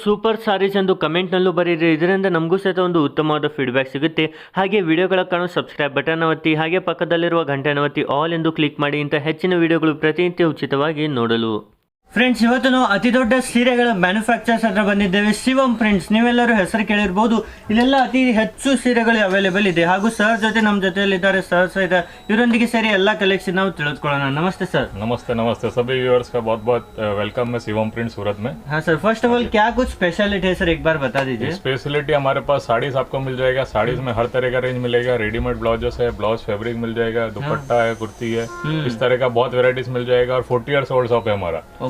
Super saris ಎಂದು ಕಮೆಂಟ್ನಲ್ಲೂ ಬರೀರಿ. ಇದರಿಂದ ನಮಗೂ ಸಹಿತ ಒಂದು ಉತ್ತಮವಾದ ಫೀಡ್ಬ್ಯಾಕ್ ಸಿಗುತ್ತೆ. ಹಾಗೆ ವಿಡಿಯೋಗಳ ಕಾಣೋ ಸಬ್ಸ್ಕ್ರೈಬ್ ಬಟನ್ ಒತ್ತಿ, ಹಾಗೆ ಪಕ್ಕದಲ್ಲಿರುವ ಗಂಟೆನ ಒತ್ತಿ ಆಲ್ ಎಂದು ಕ್ಲಿಕ್ ಮಾಡಿ ಇಂಥ ಹೆಚ್ಚಿನ ವಿಡಿಯೋಗಳು ಪ್ರತಿನಿತ್ಯ ಉಚಿತವಾಗಿ ನೋಡಲು. ಫ್ರೆಂಡ್ಸ್, ಇವತ್ತು ನಾವು ಅತಿ ದೊಡ್ಡ ಸೀರೆಗಳ ಮ್ಯಾನುಫ್ಯಾಕ್ಚರ್ಸ್ ಹತ್ರ ಬಂದಿದ್ದೇವೆ, ಶಿವಂ ಪ್ರಿಂಟ್ಸ್. ನೀವೆಲ್ಲರೂ ಹೆಸರು ಕೇಳಿರ್ಬೋದು. ಇಲ್ಲೆಲ್ಲ ಅತಿ ಹೆಚ್ಚು ಸೀರೆಗಳು ಅವೈಲೇಬಲ್ ಇದೆ. ಹಾಗೂ ಸರ್ ಜೊತೆ ನಮ್ಮ ಜೊತೆಯಲ್ಲಿದ್ದಾರೆ. ಸರ್ ಸಹಿತ ಇವರೊಂದಿಗೆ ಸೇರಿ ಎಲ್ಲ ಕಲೆಕ್ಷನ್ ನಾವು ತಿಳಿದುಕೊಳ್ಳೋಣ. ನಮಸ್ತೆ ಸರ್. नमस्ते नमस्ते सभी व्यूअर्स का बहुत बहुत वेलकम है शिवम प्रिंट सूरत में. हाँ सर, फर्स्ट ऑफ ऑल क्या कुछ स्पेशलिटी है सर, एक बार बता दीजिए. स्पेशलिटी हमारे पास साड़ीज आपको मिल जाएगा. साड़ीज में हर तरह का रेंज मिलेगा. रेडीमेड ब्लाउजेस है, ब्लाउज फैब्रिक मिल जाएगा, दुपट्टा है, कुर्ती है, इस तरह का बहुत वेराइटीज मिल जाएगा. और 40 ईयर्स ओल्ड शॉप है हमारा.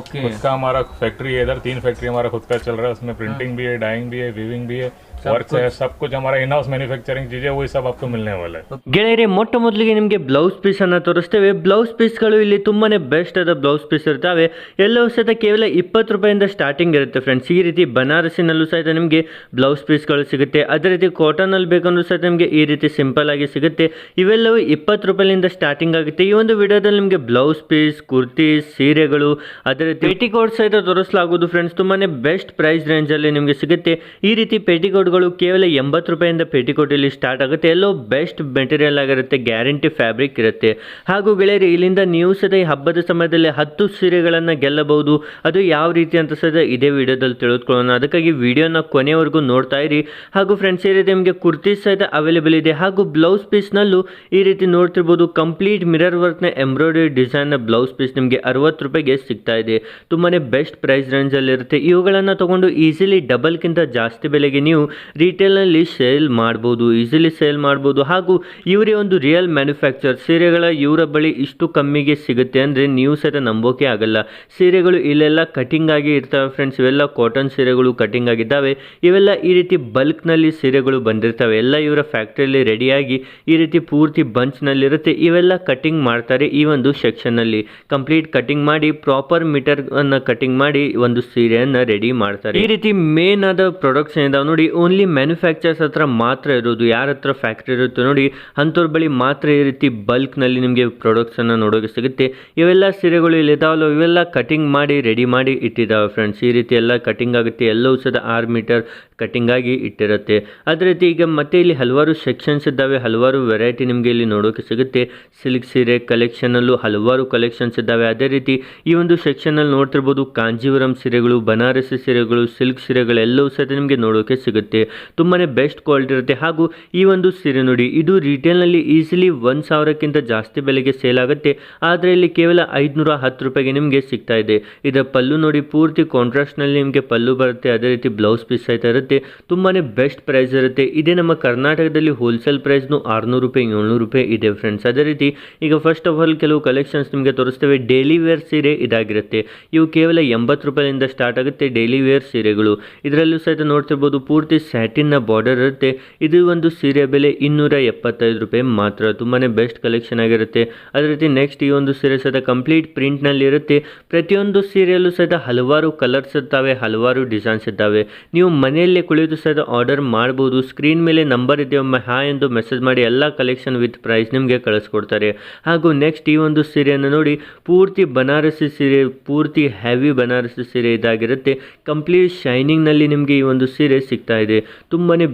उसका हमारा फैक्ट्री है इधर, 3 फैक्ट्री हमारा खुद का चल रहा है. उसमें प्रिंटिंग भी है, डाइंग भी है, वीविंग भी है, वर्क है, सब कुछ हमारा इन हाउस मैन्युफैक्चरिंग चीजें वही सब आपको मिलने वाला है. ಗೆಳೆಯರೆ, ಮೊಟ್ಟ ಮೊದಲಿಗೆ ನಿಮಗೆ ಬ್ಲೌಸ್ ಪೀಸ್ ಅನ್ನ ತೋರಿಸ್ತೇವೆ. ಬ್ಲೌಸ್ ಪೀಸ್ಗಳು ಇಲ್ಲಿ ತುಂಬಾನೇ ಬೆಸ್ಟ್ ಆದ ಬ್ಲೌಸ್ ಪೀಸ್ ಇರ್ತವೆ. ಎಲ್ಲವೂ ಸಹಿತ ಕೇವಲ 20 ರೂಪಾಯಿಂದ ಸ್ಟಾರ್ಟಿಂಗ್ ಇರುತ್ತೆ ಫ್ರೆಂಡ್ಸ್. ಈ ರೀತಿ ಬನಾರಸಿನಲ್ಲೂ ಸಹಿತ ನಿಮಗೆ ಬ್ಲೌಸ್ ಪೀಸ್ಗಳು ಸಿಗುತ್ತೆ. ಅದೇ ರೀತಿ ಕಾಟನ್ ಅಲ್ಲಿ ಬೇಕಂದ್ರೂ ಸಹಿತ ನಿಮಗೆ ಈ ರೀತಿ ಸಿಂಪಲ್ ಆಗಿ ಸಿಗುತ್ತೆ. ಇವೆಲ್ಲವೂ 20 ರೂಪಾಯಿಯಿಂದ ಸ್ಟಾರ್ಟಿಂಗ್ ಆಗುತ್ತೆ. ಈ ಒಂದು ವಿಡಿಯೋದಲ್ಲಿ ನಿಮಗೆ ಬ್ಲೌಸ್ ಪೀಸ್, ಕುರ್ತಿ, ಸೀರೆಗಳು, ಅದೇ ರೀತಿ ಪೇಟಿಕೋಟ್ ಸಹಿತ ತೋರಿಸಲಾಗುವುದು ಫ್ರೆಂಡ್ಸ್. ತುಂಬಾನೇ ಬೆಸ್ಟ್ ಪ್ರೈಸ್ ರೇಂಜ್ ಅಲ್ಲಿ ನಿಮಗೆ ಸಿಗುತ್ತೆ. ಈ ರೀತಿ ಪೇಟಿಕೋಟ್ಗಳು ಕೇವಲ 80 ರೂಪಾಯಿಂದ ಪೇಟಿಕೋಟ್ ಇಲ್ಲಿ ಸ್ಟಾರ್ಟ್ ಆಗುತ್ತೆ. ಎಲ್ಲೋ ಬೆಸ್ಟ್ ಮೆಟೀರಿಯಲ್ ಆಗಿರುತ್ತೆ, ಗ್ಯಾರಂಟಿ ಫ್ಯಾಬ್ರಿಕ್ ಇರುತ್ತೆ. ಹಾಗೂ ಗೆಳೆಯರಿ, ಇಲ್ಲಿಂದ ನೀವು ಸಹಿತ ಈ ಹಬ್ಬದ ಸಮಯದಲ್ಲಿ 10 ಸೀರೆಗಳನ್ನು ಗೆಲ್ಲಬಹುದು. ಅದು ಯಾವ ರೀತಿ ಅಂತ ಸಹಿತ ಇದೇ ವಿಡಿಯೋದಲ್ಲಿ ತಿಳಿದುಕೊಳ್ಳೋಣ. ಅದಕ್ಕಾಗಿ ವಿಡಿಯೋನ ಕೊನೆಯವರೆಗೂ ನೋಡ್ತಾ ಇರಿ. ಹಾಗೂ ಫ್ರೆಂಡ್ಸ್, ಈ ರೀತಿ ನಿಮಗೆ ಕುರ್ತಿ ಸಹಿತ ಅವೈಲೇಬಲ್ ಇದೆ. ಹಾಗೂ ಬ್ಲೌಸ್ ಪೀಸ್ನಲ್ಲೂ ಈ ರೀತಿ ನೋಡ್ತಿರ್ಬೋದು, ಕಂಪ್ಲೀಟ್ ಮಿರರ್ ವರ್ಕ್ನ ಎಂಬ್ರಾಯ್ಡರಿ ಡಿಸೈನ್ನ ಬ್ಲೌಸ್ ಪೀಸ್ ನಿಮಗೆ 60 ರೂಪಾಯಿಗೆ ಸಿಗ್ತಾ ಇದೆ. ತುಂಬಾನೇ ಬೆಸ್ಟ್ ಪ್ರೈಸ್ ರೇಂಜಲ್ಲಿ ಇರುತ್ತೆ. ಇವುಗಳನ್ನು ತಗೊಂಡು ಈಸಿಲಿ ಡಬಲ್ಗಿಂತ ಜಾಸ್ತಿ ಬೆಲೆಗೆ ನೀವು ರಿಟೇಲ್ನಲ್ಲಿ ಸೇಲ್ ಮಾಡ್ಬೋದು, ಈಸಿಲಿ ಸೇಲ್ ಮಾಡ್ಬೋದು. ಹಾಗೂ ಇವರೇ ಒಂದು ರಿಯಲ್ ಮ್ಯಾನುಫ್ಯಾಕ್ಚರ್. ಸೀರೆಗಳ ಇವರ ಬಳಿ ಇಷ್ಟು ಕಮ್ಮಿಗೆ ಸಿಗುತ್ತೆ ಅಂದರೆ ನೀವು ಸಹಿತ ನಂಬೋಕೆ ಆಗಲ್ಲ. ಸೀರೆಗಳು ಇಲ್ಲೆಲ್ಲ ಕಟಿಂಗ್ ಆಗಿ ಇರ್ತವೆ ಫ್ರೆಂಡ್ಸ್. ಇವೆಲ್ಲ ಕಾಟನ್ ಸೀರೆಗಳು ಕಟಿಂಗ್ ಆಗಿದ್ದಾವೆ. ಇವೆಲ್ಲ ಈ ರೀತಿ ಬಲ್ಕ್ನಲ್ಲಿ ಸೀರೆಗಳು ಬಂದಿರ್ತವೆ. ಎಲ್ಲ ಇವರ ಫ್ಯಾಕ್ಟ್ರಿಯಲ್ಲಿ ರೆಡಿಯಾಗಿ ಈ ರೀತಿ ಪೂರ್ತಿ ಬಂಚ್ನಲ್ಲಿರುತ್ತೆ. ಇವೆಲ್ಲ ಕಟಿಂಗ್ ಮಾಡ್ತಾರೆ ಈ ಒಂದು ಸೆಕ್ಷನ್ನಲ್ಲಿ. ಕಂಪ್ಲೀಟ್ ಕಟಿಂಗ್ ಮಾಡಿ ಪ್ರಾಪರ್ ಮೀಟರ್ ಅನ್ನು ಕಟಿಂಗ್ ಮಾಡಿ ಒಂದು ಸೀರೆಯನ್ನು ರೆಡಿ ಮಾಡ್ತಾರೆ. ಈ ರೀತಿ ಮೇನ್ ಆದ ಪ್ರಾಡಕ್ಟ್ಸ್ ಏನಿದಾವೆ ನೋಡಿ, ಓನ್ಲಿ ಮ್ಯಾನುಫ್ಯಾಕ್ಚರ್ಸ್ ಹತ್ರ ಮಾತ್ರ ಇರೋದು. ಯಾರ ಹತ್ರ ಫ್ಯಾಕ್ಟ್ರಿ ಇರುತ್ತೆ ನೋಡಿ, ಅಂಥವ್ರ ಬಳಿ ಮಾತ್ರ ಈ ರೀತಿ ಬಲ್ಕ್ನಲ್ಲಿ ನಿಮಗೆ ಪ್ರಾಡಕ್ಟ್ಸನ್ನು ನೋಡೋಕೆ ಸಿಗುತ್ತೆ. ಇವೆಲ್ಲ ಸೀರೆಗಳು ಇಲ್ಲಿದ್ದಾವಲ್ಲ, ಇವೆಲ್ಲ ಕಟಿಂಗ್ ಮಾಡಿ ರೆಡಿ ಮಾಡಿ ಇಟ್ಟಿದ್ದಾವೆ ಫ್ರೆಂಡ್ಸ್. ಈ ರೀತಿ ಎಲ್ಲ ಕಟಿಂಗ್ ಆಗುತ್ತೆ. ಎಲ್ಲವೂ ಸಹ 6 ಮೀಟರ್ ಕಟಿಂಗ್ ಆಗಿ ಇಟ್ಟಿರುತ್ತೆ. ಅದೇ ರೀತಿ ಈಗ ಮತ್ತೆ ಇಲ್ಲಿ ಹಲವಾರು ಸೆಕ್ಷನ್ಸ್ ಇದ್ದಾವೆ, ಹಲವಾರು ವೆರೈಟಿ ನಿಮಗೆ ಇಲ್ಲಿ ನೋಡೋಕೆ ಸಿಗುತ್ತೆ. ಸಿಲ್ಕ್ ಸೀರೆ ಕಲೆಕ್ಷನಲ್ಲೂ ಹಲವಾರು ಕಲೆಕ್ಷನ್ಸ್ ಇದ್ದಾವೆ. ಅದೇ ರೀತಿ ಈ ಒಂದು ಸೆಕ್ಷನಲ್ಲಿ ನೋಡ್ತಿರ್ಬೋದು, ಕಾಂಜೀವರಂ ಸೀರೆಗಳು, ಬನಾರಸಿ ಸೀರೆಗಳು, ಸಿಲ್ಕ್ ಸೀರೆಗಳು ಎಲ್ಲವೂ ಸಹ ನಿಮಗೆ ನೋಡೋಕೆ ಸಿಗುತ್ತೆ. ತುಂಬಾನೇ ಬೆಸ್ಟ್ ಕ್ವಾಲಿಟಿ ಇರುತ್ತೆ. ಹಾಗೂ ಈ ಒಂದು ಸೀರೆ ನೋಡಿ, ಇದು ರಿಟೇಲ್ನಲ್ಲಿ ಈಸಿಲಿ 1000ಕ್ಕಿಂತ ಜಾಸ್ತಿ ಬೆಲೆಗೆ ಸೇಲ್ ಆಗುತ್ತೆ. ಆದರೆ ಇಲ್ಲಿ ಕೇವಲ 510 ರೂಪಾಯಿಗೆ ನಿಮಗೆ ಸಿಗ್ತಾ ಇದೆ. ಇದರ ಪಲ್ಲು ನೋಡಿ, ಪೂರ್ತಿ ಕಾಂಟ್ರಾಸ್ಟ್ನಲ್ಲಿ ನಿಮಗೆ ಪಲ್ಲು ಬರುತ್ತೆ. ಅದೇ ರೀತಿ ಬ್ಲೌಸ್ ಪೀಸ್ ಸಹಿತ ಇರುತ್ತೆ. ತುಂಬಾನೇ ಬೆಸ್ಟ್ ಪ್ರೈಸ್ ಇರುತ್ತೆ. ಇದೇ ನಮ್ಮ ಕರ್ನಾಟಕದಲ್ಲಿ ಹೋಲ್ಸೇಲ್ ಪ್ರೈಸ್ನು 600 ರೂಪಾಯಿ 700 ರೂಪಾಯಿ ಇದೆ ಫ್ರೆಂಡ್ಸ್. ಅದೇ ರೀತಿ ಈಗ ಫಸ್ಟ್ ಆಫ್ ಆಲ್ ಕೆಲವು ಕಲೆಕ್ಷನ್ಸ್ ನಿಮಗೆ ತೋರಿಸ್ತೇವೆ. ಡೈಲಿ ವೇರ್ ಸೀರೆ ಇದಾಗಿರುತ್ತೆ. ಇವು ಕೇವಲ 80 ರೂಪಾಯಿಯಿಂದ ಸ್ಟಾರ್ಟ್ ಆಗುತ್ತೆ ಡೈಲಿ ವೇರ್ ಸೀರೆಗಳು. ಇದರಲ್ಲೂ ಸಹಿತ ನೋಡ್ತಿರ್ಬೋದು, ಪೂರ್ತಿ ಸ್ಯಾಟಿನ್ನ ಬಾರ್ಡರ್ ಇರುತ್ತೆ. ಇದು ಒಂದು ಸೀರೆ ಬೆಲೆ 275 ರೂಪಾಯಿ ಮಾತ್ರ. ತುಂಬಾನೇ ಬೆಸ್ಟ್ ಕಲೆಕ್ಷನ್ ಆಗಿರುತ್ತೆ. ಅದೇ ರೀತಿ ನೆಕ್ಸ್ಟ್ ಈ ಒಂದು ಸೀರೆ ಸಹಿತ ಕಂಪ್ಲೀಟ್ ಪ್ರಿಂಟ್ನಲ್ಲಿ ಇರುತ್ತೆ. ಪ್ರತಿಯೊಂದು ಸೀರೆಯಲ್ಲೂ ಸಹಿತ ಹಲವಾರು ಕಲರ್ಸ್ ಇರ್ತವೆ, ಹಲವಾರು ಡಿಸೈನ್ಸ್ ಇದ್ದಾವೆ. ನೀವು ಮನೆಯಲ್ಲೇ ಕುಳಿತು ಸಹಿತ ಆರ್ಡರ್ ಮಾಡ್ಬೋದು. ಸ್ಕ್ರೀನ್ ಮೇಲೆ ನಂಬರ್ ಇದೆ, ಒಮ್ಮೆ ಹಾಯ್ ಎಂದು ಮೆಸೇಜ್ ಮಾಡಿ ಎಲ್ಲ ಕಲೆಕ್ಷನ್ ವಿತ್ ಪ್ರೈಸ್ ನಿಮಗೆ ಕಳಿಸ್ಕೊಡ್ತಾರೆ. ಹಾಗೂ ನೆಕ್ಸ್ಟ್ ಈ ಒಂದು ಸೀರೆಯನ್ನು ನೋಡಿ, ಪೂರ್ತಿ ಬನಾರಸಿ ಸೀರೆ, ಪೂರ್ತಿ ಹೆವಿ ಬನಾರಸಿ ಸೀರೆ ಇದಾಗಿರುತ್ತೆ. ಕಂಪ್ಲೀಟ್ ಶೈನಿಂಗ್ನಲ್ಲಿ ನಿಮಗೆ ಈ ಒಂದು ಸೀರೆ ಸಿಗ್ತಾ ಇದೆ. ತುಂಬಾನೇ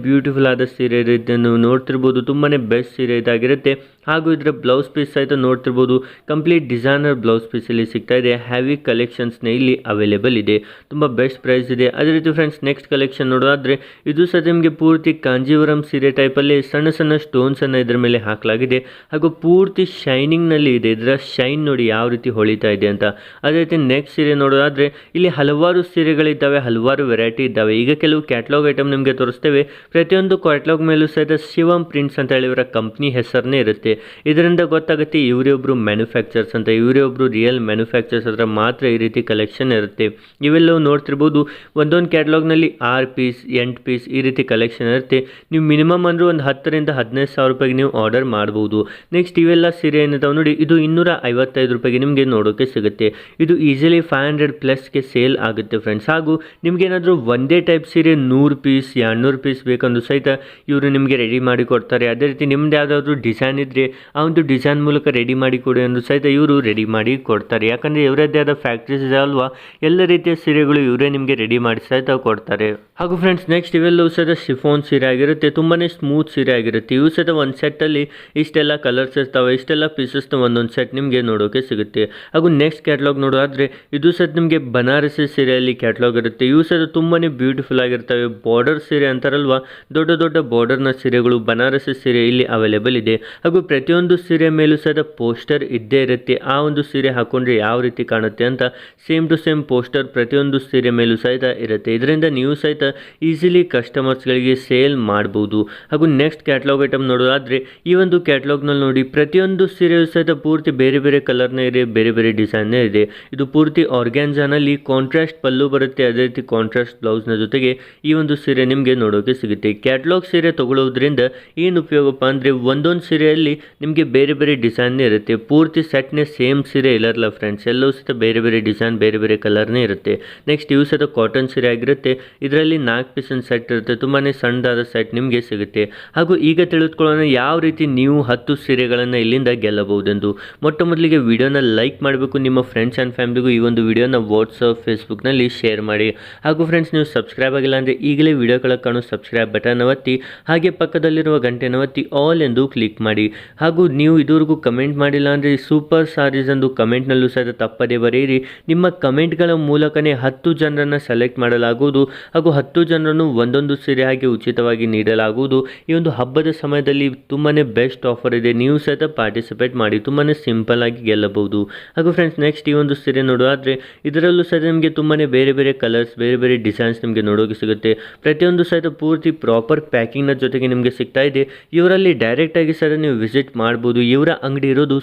ಬ್ಯೂಟಿಫುಲ್ ಆದ ಸೀರೆ ಇದನ್ನು ನೋಡ್ತಿರ್ಬೋದು. ತುಂಬಾನೇ ಬೆಸ್ಟ್ ಸೀರೆ ಇದಾಗಿರುತ್ತೆ. ಹಾಗೂ ಇದರ ಬ್ಲೌಸ್ ಪೀಸ್ ಸಹಿತ ನೋಡ್ತಿರ್ಬೋದು, ಕಂಪ್ಲೀಟ್ ಡಿಸೈನರ್ ಬ್ಲೌಸ್ ಪೀಸ್ ಇಲ್ಲಿ ಸಿಗ್ತಾ ಇದೆ. ಹೆವಿ ಕಲೆಕ್ಷನ್ಸ್ನ ಇಲ್ಲಿ ಅವೈಲೇಬಲ್ ಇದೆ. ತುಂಬ ಬೆಸ್ಟ್ ಪ್ರೈಸ್ ಇದೆ. ಅದೇ ರೀತಿ ಫ್ರೆಂಡ್ಸ್, ನೆಕ್ಸ್ಟ್ ಕಲೆಕ್ಷನ್ ನೋಡೋದಾದ್ರೆ ಇದು ಸಹ ನಿಮಗೆ ಪೂರ್ತಿ ಕಾಂಜೀವರಂ ಸೀರೆ ಟೈಪಲ್ಲಿ ಸಣ್ಣ ಸಣ್ಣ ಸ್ಟೋನ್ಸನ್ನು ಇದರ ಮೇಲೆ ಹಾಕಲಾಗಿದೆ. ಹಾಗೂ ಪೂರ್ತಿ ಶೈನಿಂಗ್ನಲ್ಲಿ ಇದೆ. ಇದರ ಶೈನ್ ನೋಡಿ ಯಾವ ರೀತಿ ಹೊಳಿತಾ ಇದೆ ಅಂತ. ಅದೇ ರೀತಿ ನೆಕ್ಸ್ಟ್ ಸೀರೆ ನೋಡೋದಾದ್ರೆ ಇಲ್ಲಿ ಹಲವಾರು ಸೀರೆಗಳಿದ್ದಾವೆ, ಹಲವಾರು ವೆರೈಟಿ ಇದ್ದಾವೆ. ಈಗ ಕೆಲವು ಕ್ಯಾಟ್ಲಾಗ್ ಐಟಮ್ ನಿಮಗೆ ತೋರಿಸ್ತೇವೆ. ಪ್ರತಿಯೊಂದು ಕ್ಯಾಟ್ಲಾಗ್ ಮೇಲೂ ಸಹಿತ ಶಿವಂ ಪ್ರಿಂಟ್ಸ್ ಅಂತ ಹೇಳಿ ಇವರ ಕಂಪ್ನಿ ಹೆಸರನ್ನೇ ಇರುತ್ತೆ. ಇದರಿಂದ ಗೊತ್ತಾಗುತ್ತೆ ಇವರೇ ಒಬ್ರು ಮ್ಯಾನುಫ್ಯಾಕ್ಚರ್ಸ್ ಅಂತ. ಇವರೇ ಒಬ್ರು ರಿಯಲ್ ಮ್ಯಾನುಫ್ಯಾಕ್ಚರ್ಸ್ ಹತ್ರ ಮಾತ್ರ ಈ ರೀತಿ ಕಲೆಕ್ಷನ್ ಇರುತ್ತೆ. ಇವೆಲ್ಲವೂ ನೋಡ್ತಿರ್ಬೋದು, ಒಂದೊಂದು ಕ್ಯಾಟ್ಲಾಗ್ನಲ್ಲಿ 6 ಪೀಸ್ 8 ಪೀಸ್ ಈ ರೀತಿ ಕಲೆಕ್ಷನ್ ಇರುತ್ತೆ. ನೀವು ಮಿನಿಮಮ್ ಅಂದ್ರೆ ಒಂದು 10ರಿಂದ 15 ಸಾವಿರ ರೂಪಾಯಿಗೆ ನೀವು ಆರ್ಡರ್ ಮಾಡ್ಬೋದು. ನೆಕ್ಸ್ಟ್ ಇವೆಲ್ಲ ಸೀರೆ ಏನಿದಾವೆ ನೋಡಿ, ಇದು 255 ರೂಪಾಯಿಗೆ ನಿಮಗೆ ನೋಡೋಕೆ ಸಿಗುತ್ತೆ. ಇದು ಈಸಿಲಿ 500+ ಸೇಲ್ ಆಗುತ್ತೆ ಫ್ರೆಂಡ್ಸ್. ಹಾಗೂ ನಿಮ್ಗೆ ಏನಾದರೂ ಒಂದೇ ಟೈಪ್ ಸೀರೆ 100 ಪೀಸ್ 200 ಪೀಸ್ ಬೇಕಂದ್ರೂ ಸಹಿತ ಇವರು ನಿಮಗೆ ರೆಡಿ ಮಾಡಿ ಕೊಡ್ತಾರೆ. ಅದೇ ರೀತಿ ನಿಮ್ದು ಯಾವುದಾದ್ರೂ ಡಿಸೈನ್ ಇದ್ದರೆ ಆ ಒಂದು ಡಿಸೈನ್ ಮೂಲಕ ರೆಡಿ ಮಾಡಿ ಕೊಡಿ ಅಂದರೂ ಸಹಿತ ಇವರು ರೆಡಿ ಮಾಡಿ ಕೊಡ್ತಾರೆ. ಯಾಕಂದರೆ ಇವರದ್ದೇ ಆದ ಫ್ಯಾಕ್ಟ್ರೀಸ್ ಇದೆ ಅಲ್ವಾ, ಎಲ್ಲ ರೀತಿಯ ಸೀರೆಗಳು ಇವರೇ ನಿಮಗೆ ರೆಡಿ ಮಾಡಿ ಸಹಿತ ಕೊಡ್ತಾರೆ. ಹಾಗೂ ಫ್ರೆಂಡ್ಸ್ ನೆಕ್ಸ್ಟ್ ಇವೆಲ್ಲವೂ ಸಹಿತ ಶಿಫಾನ್ ಸೀರೆ ಆಗಿರುತ್ತೆ. ತುಂಬಾ ಸ್ಮೂತ್ ಸೀರೆ ಆಗಿರುತ್ತೆ. ಇವು ಸಹಿತ ಒಂದು ಸೆಟ್ಟಲ್ಲಿ ಇಷ್ಟೆಲ್ಲ ಕಲರ್ಸ್ ಇರ್ತವೆ, ಇಷ್ಟೆಲ್ಲ ಪೀಸಸ್ನ ಒಂದೊಂದು ಸೆಟ್ ನಿಮಗೆ ನೋಡೋಕೆ ಸಿಗುತ್ತೆ. ಹಾಗೂ ನೆಕ್ಸ್ಟ್ ಕ್ಯಾಟ್ಲಾಗ್ ನೋಡೋದಾದರೆ ಇದು ಸಹಿತ ನಿಮಗೆ ಬನಾರಸಿ ಸೀರೆಯಲ್ಲಿ ಕ್ಯಾಟ್ಲಾಗ್ ಇರುತ್ತೆ. ಇವು ಸಹಿತ ತುಂಬಾ ಬ್ಯೂಟಿಫುಲ್ ಆಗಿರ್ತವೆ. ಬಾರ್ಡರ್ ಸೀರೆ ಅಂತಾರಲ್ವಾ, ದೊಡ್ಡ ದೊಡ್ಡ ಬಾರ್ಡರ್ನ ಸೀರೆಗಳು ಬನಾರಸಿ ಸೀರೆ ಇಲ್ಲಿ ಅವೈಲೇಬಲ್ ಇದೆ. ಹಾಗೂ ಪ್ರತಿಯೊಂದು ಸೀರೆ ಮೇಲೂ ಸಹಿತ ಪೋಸ್ಟರ್ ಇದ್ದೇ ಇರುತ್ತೆ. ಆ ಒಂದು ಸೀರೆ ಹಾಕೊಂಡ್ರೆ ಯಾವ ರೀತಿ ಕಾಣುತ್ತೆ ಅಂತ ಸೇಮ್ ಟು ಸೇಮ್ ಪೋಸ್ಟರ್ ಪ್ರತಿಯೊಂದು ಸೀರೆ ಮೇಲೂ ಸಹಿತ ಇರುತ್ತೆ. ಇದರಿಂದ ನೀವು ಸಹಿತ ಈಸಿಲಿ ಕಸ್ಟಮರ್ಸ್ಗಳಿಗೆ ಸೇಲ್ ಮಾಡ್ಬೋದು. ಹಾಗೂ ನೆಕ್ಸ್ಟ್ ಕ್ಯಾಟ್ಲಾಗ್ ಐಟಮ್ ನೋಡೋದಾದರೆ ಈ ಒಂದು ಕ್ಯಾಟ್ಲಾಗ್ನಲ್ಲಿ ನೋಡಿ, ಪ್ರತಿಯೊಂದು ಸೀರೆಯೂ ಸಹಿತ ಪೂರ್ತಿ ಬೇರೆ ಬೇರೆ ಕಲರ್ನೇ ಇದೆ, ಬೇರೆ ಬೇರೆ ಡಿಸೈನ್ನೇ ಇದೆ. ಇದು ಪೂರ್ತಿ ಆರ್ಗ್ಯಾನ್ಜಾನಲ್ಲಿ ಕಾಂಟ್ರಾಸ್ಟ್ ಪಲ್ಲು ಬರುತ್ತೆ, ಅದೇ ರೀತಿ ಕಾಂಟ್ರಾಸ್ಟ್ ಬ್ಲೌಸ್ನ ಜೊತೆಗೆ ಈ ಒಂದು ಸೀರೆ ನಿಮಗೆ ನೋಡೋಕೆ ಸಿಗುತ್ತೆ. ಕ್ಯಾಟ್ಲಾಗ್ ಸೀರೆ ತಗೊಳ್ಳೋದ್ರಿಂದ ಏನು ಉಪಯೋಗಪ್ಪ ಅಂದರೆ ಒಂದೊಂದು ಸೀರೆಯಲ್ಲಿ ನಿಮಗೆ ಬೇರೆ ಬೇರೆ ಡಿಸೈನ್ನೇ ಇರುತ್ತೆ. ಪೂರ್ತಿ ಸೆಟ್ನೇ ಸೇಮ್ ಸೀರೆ ಇರಲ್ಲ ಫ್ರೆಂಡ್ಸ್, ಎಲ್ಲವೂ ಸಹಿತ ಬೇರೆ ಬೇರೆ ಡಿಸೈನ್ ಬೇರೆ ಬೇರೆ ಕಲರ್ನೇ ಇರುತ್ತೆ. ನೆಕ್ಸ್ಟ್ ಇವು ಸಹಿತ ಕಾಟನ್ ಸೀರೆ ಆಗಿರುತ್ತೆ. ಇದರಲ್ಲಿ 4 ಪೀಸಿನ ಸೆಟ್ ಇರುತ್ತೆ. ತುಂಬಾ ಸಣ್ಣದಾದ ಸೆಟ್ ನಿಮಗೆ ಸಿಗುತ್ತೆ. ಹಾಗೂ ಈಗ ತಿಳಿದುಕೊಳ್ಳೋಣ ಯಾವ ರೀತಿ ನೀವು 10 ಸೀರೆಗಳನ್ನು ಇಲ್ಲಿಂದ ಗೆಲ್ಲಬಹುದೆಂದು. ಮೊಟ್ಟ ಮೊದಲಿಗೆ ವಿಡಿಯೋನ ಲೈಕ್ ಮಾಡಬೇಕು. ನಿಮ್ಮ ಫ್ರೆಂಡ್ಸ್ ಆ್ಯಂಡ್ ಫ್ಯಾಮಿಲಿಗೂ ಈ ಒಂದು ವಿಡಿಯೋನ ವಾಟ್ಸಪ್ ಫೇಸ್ಬುಕ್ನಲ್ಲಿ ಶೇರ್ ಮಾಡಿ. ಹಾಗೂ ಫ್ರೆಂಡ್ಸ್ ನೀವು ಸಬ್ಸ್ಕ್ರೈಬ್ ಆಗಿಲ್ಲ ಅಂದರೆ ಈಗಲೇ ವಿಡಿಯೋ ಕೆಳಗೆ ಕಾಣೋ ಸಬ್ಸ್ಕ್ರೈಬ್ ಬಟನ್ ಒತ್ತಿ, ಹಾಗೆ ಪಕ್ಕದಲ್ಲಿರುವ ಗಂಟೆನ ಒತ್ತಿ ಆಲ್ ಎಂದು ಕ್ಲಿಕ್ ಮಾಡಿ. ಹಾಗೂ ನೀವು ಇದುವರೆಗೂ ಕಮೆಂಟ್ ಮಾಡಿಲ್ಲ ಅಂದರೆ ಸೂಪರ್ ಸಾರೀಸ್ ಎಂದು ಕಮೆಂಟ್ನಲ್ಲೂ ಸಹಿತ ತಪ್ಪದೇ ಬರೆಯಿರಿ. ನಿಮ್ಮ ಕಮೆಂಟ್ಗಳ ಮೂಲಕನೇ 10 ಜನರನ್ನು ಸೆಲೆಕ್ಟ್ ಮಾಡಲಾಗುವುದು. ಹಾಗೂ 10 ಜನರನ್ನು ಒಂದೊಂದು ಸೀರೆ ಹಾಗೆ ಉಚಿತವಾಗಿ ನೀಡಲಾಗುವುದು. ಈ ಒಂದು ಹಬ್ಬದ ಸಮಯದಲ್ಲಿ ತುಂಬಾ ಬೆಸ್ಟ್ ಆಫರ್ ಇದೆ. ನೀವು ಸಹಿತ ಪಾರ್ಟಿಸಿಪೇಟ್ ಮಾಡಿ, ತುಂಬಾ ಸಿಂಪಲ್ ಆಗಿ ಗೆಲ್ಲಬಹುದು. ಹಾಗೂ ಫ್ರೆಂಡ್ಸ್ ನೆಕ್ಸ್ಟ್ ಈ ಒಂದು ಸೀರೆ ನೋಡೋದಾದರೆ ಇದರಲ್ಲೂ ಸಹಿತ ನಿಮಗೆ ತುಂಬಾ ಬೇರೆ ಬೇರೆ ಕಲರ್ಸ್ ಬೇರೆ ಬೇರೆ ಡಿಸೈನ್ಸ್ ನಿಮಗೆ ನೋಡೋಕೆ ಸಿಗುತ್ತೆ. ಪ್ರತಿಯೊಂದು ಸಹಿತ ಪೂರ್ತಿ ಪ್ರಾಪರ್ ಪ್ಯಾಕಿಂಗ್ನ ಜೊತೆಗೆ ನಿಮಗೆ ಸಿಗ್ತಾ ಇದೆ. ಇವರಲ್ಲಿ ಡೈರೆಕ್ಟಾಗಿ ಸಹಿತ ನೀವು ವಿಸಿಟ್ ಮಾಡ್ಬೋದು. ಇವರ ಅಂಗಡಿ ಇರೋದು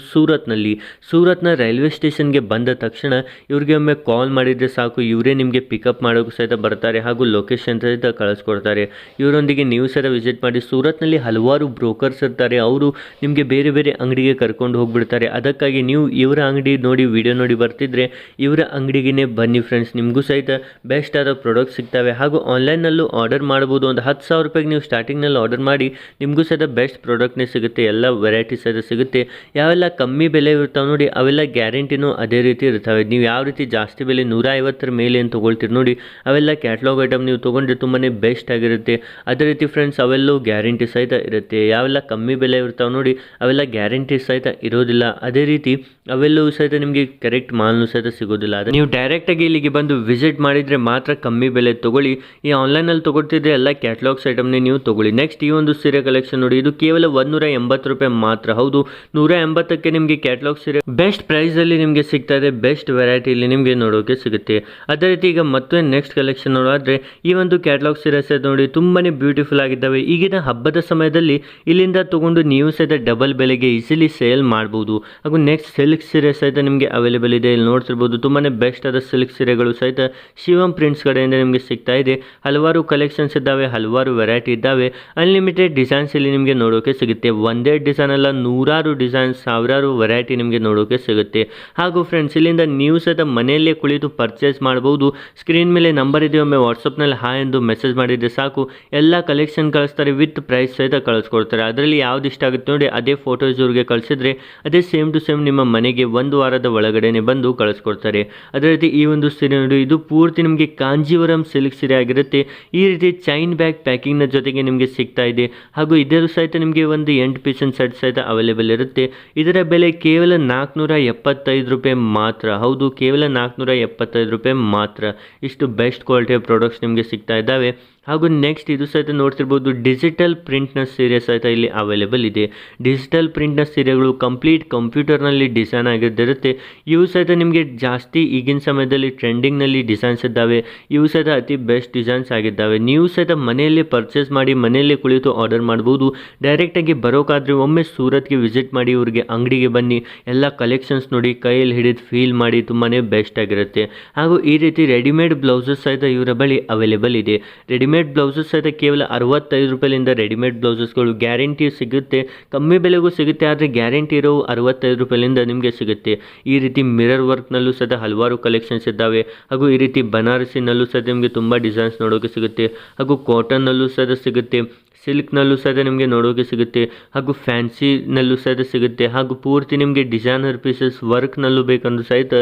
ಸೂರತ್ನ ರೈಲ್ವೆ ಸ್ಟೇಷನ್ಗೆ ಬಂದ ತಕ್ಷಣ ಇವ್ರಿಗೆ ಒಮ್ಮೆ ಕಾಲ್ ಮಾಡಿದರೆ ಸಾಕು, ಇವರೇ ನಿಮಗೆ ಪಿಕಪ್ ಮಾಡೋಕ್ಕೂ ಸಹಿತ ಬರ್ತಾರೆ. ಹಾಗೂ ಲೊಕೇಶನ್ ಸಹಿತ ಕಳಿಸ್ಕೊಡ್ತಾರೆ. ಇವರೊಂದಿಗೆ ನೀವು ಸಹಿತ ವಿಸಿಟ್ ಮಾಡಿ. ಸೂರತ್ನಲ್ಲಿ ಹಲವಾರು ಬ್ರೋಕರ್ಸ್ ಇರ್ತಾರೆ, ಅವರು ನಿಮಗೆ ಬೇರೆ ಬೇರೆ ಅಂಗಡಿಗೆ ಕರ್ಕೊಂಡು ಹೋಗ್ಬಿಡ್ತಾರೆ. ಅದಕ್ಕಾಗಿ ನೀವು ಇವರ ಅಂಗಡಿ ನೋಡಿ ವಿಡಿಯೋ ನೋಡಿ ಬರ್ತಿದ್ರೆ ಇವರ ಅಂಗಡಿಗೆ ಬನ್ನಿ ಫ್ರೆಂಡ್ಸ್, ನಿಮಗೂ ಸಹಿತ ಬೆಸ್ಟ್ ಆದ ಪ್ರಾಡಕ್ಟ್ ಸಿಗ್ತವೆ. ಹಾಗೂ ಆನ್ಲೈನ್ನಲ್ಲೂ ಆರ್ಡರ್ ಮಾಡ್ಬೋದು. ಒಂದು 10,000 ರೂಪಾಯಿಗೆ ನೀವು ಸ್ಟಾರ್ಟಿಂಗ್ನಲ್ಲಿ ಆರ್ಡರ್ ಮಾಡಿ ನಿಮಗೂ ಸಹಿತ ಬೆಸ್ಟ್ ಪ್ರಾಡಕ್ಟ್ನೇ ಸಿಗುತ್ತೆ. ಎಲ್ಲ ವೆರೈಟೀಸ್ ಸಹಿತ ಸಿಗುತ್ತೆ. ಯಾವೆಲ್ಲ ಕಮ್ಮಿ ಬೆಲೆ ಇರ್ತಾವೆ ನೋಡಿ, ಅವೆಲ್ಲ ಗ್ಯಾರಂಟಿನೂ ಅದೇ ರೀತಿ ಇರ್ತವೆ. ನೀವು ಯಾವ ರೀತಿ ಜಾಸ್ತಿ ಬೆಲೆ 150 ಮೇಲೆ ಏನು ತೊಗೊಳ್ತೀರಿ ನೋಡಿ, ಅವೆಲ್ಲ ಕ್ಯಾಟ್ಲಾಗ್ ಐಟಮ್ ನೀವು ತೊಗೊಂಡ್ರೆ ತುಂಬಾ ಬೆಸ್ಟ್ ಆಗಿರುತ್ತೆ. ಅದೇ ರೀತಿ ಫ್ರೆಂಡ್ಸ್ ಅವೆಲ್ಲವೂ ಗ್ಯಾರಂಟಿ ಸಹಿತ ಇರುತ್ತೆ. ಯಾವೆಲ್ಲ ಕಮ್ಮಿ ಬೆಲೆ ಇರ್ತಾವೆ ನೋಡಿ, ಅವೆಲ್ಲ ಗ್ಯಾರಂಟಿ ಸಹಿತ ಇರೋದಿಲ್ಲ. ಅದೇ ರೀತಿ ಅವೆಲ್ಲವೂ ಸಹಿತ ನಿಮಗೆ ಕರೆಕ್ಟ್ ಮಾಲ್ನೂ ಸಹಿತ ಸಿಗೋದಿಲ್ಲ. ಅದೇ ನೀವು ಡೈರೆಕ್ಟಾಗಿ ಇಲ್ಲಿಗೆ ಬಂದು ವಿಸಿಟ್ ಮಾಡಿದರೆ ಮಾತ್ರ ಕಮ್ಮಿ ಬೆಲೆ ತೊಗೊಳ್ಳಿ. ಈ ಆನ್ಲೈನಲ್ಲಿ ತೊಗೊಳ್ತಿದ್ರೆ ಎಲ್ಲ ಕ್ಯಾಟ್ಲಾಗ್ಸ್ ಐಟಮ್ನೇ ನೀವು ತೊಗೊಳ್ಳಿ. ನೆಕ್ಸ್ಟ್ ಈ ಒಂದು ಸೀರೆ ಕಲೆಕ್ಷನ್ ನೋಡಿ, ಇದು ಕೇವಲ 180 ರೂಪಾಯಿ ಮಾತ್ರ. ಹೌದು, 180ಕ್ಕೆ ನಿಮಗೆ ಕ್ಯಾಟ್ಲಾಗ್ ಸೀರೆ ಬೆಸ್ಟ್ ಪ್ರೈಸಲ್ಲಿ ನಿಮಗೆ ಸಿಗ್ತಾ ಇದೆ. ಬೆಸ್ಟ್ ವೆರೈಟಿಯಲ್ಲಿ ನಿಮಗೆ ನೋಡೋಕೆ ಸಿಗುತ್ತೆ. ಅದೇ ರೀತಿ ಈಗ ಮತ್ತೆ ನೆಕ್ಸ್ಟ್ ಕಲೆಕ್ಷನ್ ನೋಡೋದಾದರೆ ಈ ಒಂದು ಕ್ಯಾಟ್ಲಾಗ್ ಸೀರೆ ಸಹಿತ ನೋಡಿ ತುಂಬಾ ಬ್ಯೂಟಿಫುಲ್ ಆಗಿದ್ದಾವೆ. ಈಗಿನ ಹಬ್ಬದ ಸಮಯದಲ್ಲಿ ಇಲ್ಲಿಂದ ತೊಗೊಂಡು ನೀವು ಸಹಿತ ಡಬಲ್ ಬೆಲೆಗೆ ಈಸಿಲಿ ಸೇಲ್ ಮಾಡ್ಬೋದು. ಹಾಗೂ ನೆಕ್ಸ್ಟ್ ಸಿಲ್ಕ್ ಸೀರೆ ಸಹಿತ ನಿಮಗೆ ಅವೈಲೇಬಲ್ ಇದೆ. ಇಲ್ಲಿ ನೋಡ್ತಿರ್ಬೋದು ತುಂಬಾ ಬೆಸ್ಟ್ ಆದ ಸಿಲ್ಕ್ ಸೀರೆಗಳು ಸಹಿತ ಶಿವಮ್ ಪ್ರಿಂಟ್ಸ್ ಕಡೆಯಿಂದ ನಿಮಗೆ ಸಿಗ್ತಾ ಇದೆ. ಹಲವಾರು ಕಲೆಕ್ಷನ್ಸ್ ಇದ್ದಾವೆ, ಹಲವಾರು ವೆರೈಟಿ ಇದ್ದಾವೆ. ಅನ್ಲಿಮಿಟೆಡ್ ಡಿಸೈನ್ಸ್ ಇಲ್ಲಿ ನಿಮಗೆ ನೋಡೋಕೆ ಸಿಗುತ್ತೆ. ಒಂದೇ ಡಿಸೈನ್ ಅಲ್ಲ, 100 ಡಿಸೈನ್ಸ್, 1000 ವೆರೈಟಿ ನಿಮಗೆ ನೋಡೋಕೆ ಸಿಗುತ್ತೆ. ಹಾಗೂ ಫ್ರೆಂಡ್ಸ್ ಇಲ್ಲಿಂದ ನೀವು ಸಹಿತ ಮನೆಯಲ್ಲೇ ಕುಳಿತು ಪರ್ಚೇಸ್ ಮಾಡ್ಬೋದು. ಸ್ಕ್ರೀನ್ ಮೇಲೆ ನಂಬರ್ ಇದೆ, ಒಮ್ಮೆ ವಾಟ್ಸಪ್ನಲ್ಲಿ ಹಾಯ್ ಎಂದು ಮೆಸೇಜ್ ಮಾಡಿದರೆ ಸಾಕು, ಎಲ್ಲ ಕಲೆಕ್ಷನ್ ಕಳಿಸ್ತಾರೆ. ವಿತ್ ಪ್ರೈಸ್ ಸಹಿತ ಕಳಿಸ್ಕೊಡ್ತಾರೆ. ಅದರಲ್ಲಿ ಯಾವ್ದು ಇಷ್ಟ ಆಗುತ್ತೆ ನೋಡಿ ಅದೇ ಫೋಟೋಸ್ ಇವ್ರಿಗೆ ಕಳಿಸಿದ್ರೆ ಅದೇ ಸೇಮ್ ಟು ಸೇಮ್ ನಿಮ್ಮ ಮನೆಗೆ 1 ವಾರದ ಒಳಗಡೆನೆ ಬಂದು ಕಳಿಸ್ಕೊಡ್ತಾರೆ. ಅದೇ ರೀತಿ ಈ ಒಂದು ಸೀರೆ ನೋಡಿ, ಇದು ಪೂರ್ತಿ ನಿಮಗೆ ಕಾಂಜೀವರಂ ಸಿಲ್ಕ್ ಸೀರೆ ಆಗಿರುತ್ತೆ. ಈ ರೀತಿ ಚೈನ್ ಬ್ಯಾಗ್ ಪ್ಯಾಕಿಂಗ್ನ ಜೊತೆಗೆ ನಿಮಗೆ ಸಿಗ್ತಾ ಇದೆ. ಹಾಗೂ ಇದರ ಸಹಿತ ನಿಮಗೆ ಒಂದು 8 ಪೀಸಿನ ಸೆಟ್ ಸಹಿತ ಅವೈಲೇಬಲ್ ಇರುತ್ತೆ. ಇದರ ಬೆಲೆ ಕೇವಲ 475 ರೂಪಾಯಿ ಮಾತ್ರ. ಹೌದು, ಕೇವಲ 475 ರೂಪಾಯಿ ಮಾತ್ರ. ಇಷ್ಟು ಬೆಸ್ಟ್ ಕ್ವಾಲಿಟಿಯ ಪ್ರಾಡಕ್ಟ್ಸ್ ನಿಮಗೆ ಸಿಗ್ತಾ ಇದ್ದಾವೆ. ಹಾಗೂ ನೆಕ್ಸ್ಟ್ ಇದು ಸಹಿತ ನೋಡ್ತಿರ್ಬೋದು ಡಿಜಿಟಲ್ ಪ್ರಿಂಟ್ನ ಸೀರೆ ಸಹಿತ ಇಲ್ಲಿ ಅವೈಲೇಬಲ್ ಇದೆ. ಡಿಜಿಟಲ್ ಪ್ರಿಂಟ್ನ ಸೀರೆಗಳು ಕಂಪ್ಲೀಟ್ ಕಂಪ್ಯೂಟರ್ನಲ್ಲಿ ಡಿಸೈನ್ ಆಗಿರುತ್ತೆ. ಇವು ಸಹಿತ ನಿಮಗೆ ಜಾಸ್ತಿ ಈಗಿನ ಸಮಯದಲ್ಲಿ ಟ್ರೆಂಡಿಂಗ್ನಲ್ಲಿ ಡಿಸೈನ್ಸ್ ಇದ್ದಾವೆ. ಇವು ಸಹಿತ ಅತಿ ಬೆಸ್ಟ್ ಡಿಸೈನ್ಸ್ ಆಗಿದ್ದಾವೆ. ನೀವು ಸಹಿತ ಮನೆಯಲ್ಲೇ ಪರ್ಚೇಸ್ ಮಾಡಿ ಮನೆಯಲ್ಲೇ ಕುಳಿತು ಆರ್ಡರ್ ಮಾಡ್ಬೋದು. ಡೈರೆಕ್ಟಾಗಿ ಬರೋಕ್ಕಾದ್ರೆ ಒಮ್ಮೆ ಸೂರತ್ಗೆ ವಿಸಿಟ್ ಮಾಡಿ, ಇವ್ರಿಗೆ ಅಂಗಡಿಗೆ ಬನ್ನಿ, ಎಲ್ಲ ಕಲೆಕ್ಷನ್ಸ್ ನೋಡಿ, ಕೈಯಲ್ಲಿ ಹಿಡಿದು ಫೀಲ್ ಮಾಡಿ, ತುಂಬಾ ಬೆಸ್ಟ್ ಆಗಿರುತ್ತೆ. ಹಾಗೂ ಈ ರೀತಿ ರೆಡಿಮೇಡ್ ಬ್ಲೌಸಸ್ ಸಹಿತ ಇವರ ಬಳಿ ಅವೈಲೇಬಲ್ ಇದೆ. ರೆಡಿಮೇಡ್ ರೆಡಿಮೇಡ್ ಬ್ಲೌಸಸ್ ಸಹಿತ ಕೇವಲ 65 ರೂಪಾಯಿಲಿಂದ ರೆಡಿಮೇಡ್ ಬ್ಲೌಸಸ್ಗಳು ಗ್ಯಾರಂಟಿ ಸಿಗುತ್ತೆ, ಕಮ್ಮಿ ಬೆಲೆಗೂ ಸಿಗುತ್ತೆ, ಆದರೆ ಗ್ಯಾರಂಟಿ ಇರೋ 65 ರೂಪಾಯಿಲಿಂದ ನಿಮಗೆ ಸಿಗುತ್ತೆ. ಈ ರೀತಿ ಮಿರರ್ ವರ್ಕ್ನಲ್ಲೂ ಸಹಿತ ಹಲವಾರು ಕಲೆಕ್ಷನ್ಸ್ ಇದ್ದಾವೆ. ಹಾಗೂ ಈ ರೀತಿ ಬನಾರಸಿನಲ್ಲೂ ಸಹಿತ ನಿಮಗೆ ತುಂಬ ಡಿಸೈನ್ಸ್ ನೋಡೋಕೆ ಸಿಗುತ್ತೆ. ಹಾಗೂ ಕಾಟನ್ನಲ್ಲೂ ಸಹಿತ ಸಿಗುತ್ತೆ, ಸಿಲ್ಕ್ನಲ್ಲೂ ಸಹಿತ ನಿಮಗೆ ನೋಡೋಕೆ ಸಿಗುತ್ತೆ, ಹಾಗೂ ಫ್ಯಾನ್ಸಿನಲ್ಲೂ ಸಹಿತ ಸಿಗುತ್ತೆ, ಹಾಗೂ ಪೂರ್ತಿ ನಿಮಗೆ ಡಿಸೈನರ್ ಪೀಸಸ್ ವರ್ಕ್ನಲ್ಲೂ ಬೇಕಂದ್ರೂ ಸಹಿತ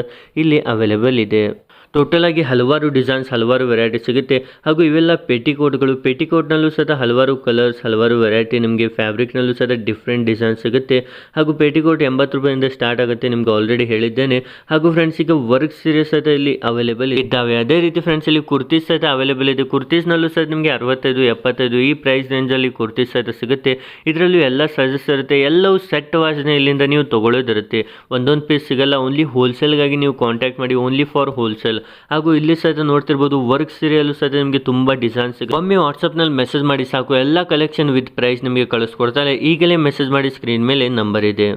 ಇಲ್ಲಿ ಅವೈಲೇಬಲ್ ಇದೆ. ಟೋಟಲ್ ಆಗಿ ಹಲವಾರು ಡಿಸೈನ್ಸ್, ಹಲವಾರು ವೆರೈಟಿ ಸಿಗುತ್ತೆ. ಹಾಗೂ ಇವೆಲ್ಲ ಪೆಟಿಕೋಟ್ಗಳು, ಪೆಟಿಕೋಟ್ನಲ್ಲೂ ಸಹಿತ ಹಲವಾರು ಕಲರ್ಸ್, ಹಲವಾರು ವೆರೈಟಿ, ನಿಮಗೆ ಫ್ಯಾಬ್ರಿಕ್ನಲ್ಲೂ ಸಹಿತ ಡಿಫ್ರೆಂಟ್ ಡಿಸೈನ್ ಸಿಗುತ್ತೆ. ಹಾಗೂ ಪೆಟಿಕೋಟ್ 80 ರೂಪಾಯಿಂದ ಸ್ಟಾರ್ಟ್ ಆಗುತ್ತೆ, ನಿಮ್ಗೆ ಆಲ್ರೆಡಿ ಹೇಳಿದ್ದೇನೆ. ಹಾಗೂ ಫ್ರೆಂಡ್ಸ್ ಈಗ ವರ್ಕ್ ಸೀರೀಸ್ ಸಹಿತ ಇಲ್ಲಿ ಅವೈಲೇಬಲ್ ಇದ್ದಾವೆ. ಅದೇ ರೀತಿ ಫ್ರೆಂಡ್ಸ್ ಇಲ್ಲಿ ಕುರ್ತೀಸ್ ಸಹಿತ ಅವೈಲೇಬಲ್ ಇದೆ. ಕುರ್ತೀಸ್ನಲ್ಲೂ ಸಹಿತ ನಿಮಗೆ 65, 75 ಈ ಪ್ರೈಸ್ ರೇಂಜಲ್ಲಿ ಕುರ್ತೀಸ್ ಸಹಿತ ಸಿಗುತ್ತೆ. ಇದರಲ್ಲೂ ಎಲ್ಲ ಸೈಜಸ್ ಇರುತ್ತೆ, ಎಲ್ಲವೂ ಸೆಟ್ ವಾಜ್ನೆ ಇಲ್ಲಿಂದ ನೀವು ತೊಗೊಳ್ಳೋದಿರುತ್ತೆ. ಒಂದೊಂದು ಪೀಸ್ ಸಿಗಲ್ಲ, ಓನ್ಲಿ ಹೋಲ್ಸೇಲ್ಗಾಗಿ ನೀವು ಕಾಂಟ್ಯಾಕ್ಟ್ ಮಾಡಿ, ಓನ್ಲಿ ಫಾರ್ ಹೋಲ್ಸೇಲ್. ಹಾಗೂ ಇಲ್ಲಿ ಸಹಿತ ನೋಡ್ತಿರ್ಬೋದು ವರ್ಕ್ ಸೀರಿಯಲ್ಲೂ ಸಹಿತ ನಿಮಗೆ ತುಂಬ ಡಿಸೈನ್ ಸಿಗುತ್ತೆ. ಒಮ್ಮೆ ವಾಟ್ಸಪ್ನಲ್ಲಿ ಮೆಸೇಜ್ ಮಾಡಿ ಸಾಕು, ಎಲ್ಲ ಕಲೆಕ್ಷನ್ ವಿತ್ ಪ್ರೈಸ್ ನಿಮಗೆ ಕಳಿಸ್ಕೊಡ್ತಾರೆ. ಈಗಲೇ ಮೆಸೇಜ್ ಮಾಡಿ, ಸ್ಕ್ರೀನ್ ಮೇಲೆ ನಂಬರ್ ಇದೆ.